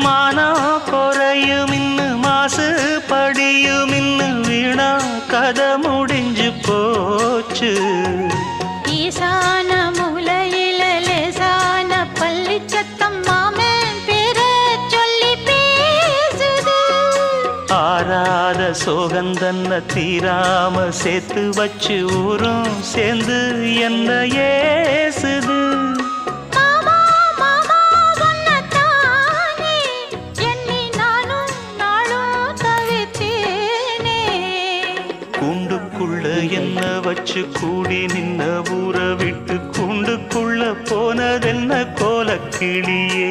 மானம் குறையும் இன்னு மாசு படியும் இன்னு வீணா கதை முடிஞ்சு போச்சு. ஈசான மூலையில லேசான பள்ளி சத்தம் மாமன் பேர சொல்லி பேசுது. ஆறாத சோகந்தன்ன தீராம சேர்த்து வச்சு ஊரும் சேர்ந்து என்ன ஏசுது. மாமா மாமா உன்னத்தானே எண்ணி நானும் நாளும் தவித்தேனே. கூண்டுக்குள்ள என்ன வச்சு கூடி நின்ன ஊற விட்டு கூண்டுக்குள்ள போனதென்ன கோலக்கிளியே.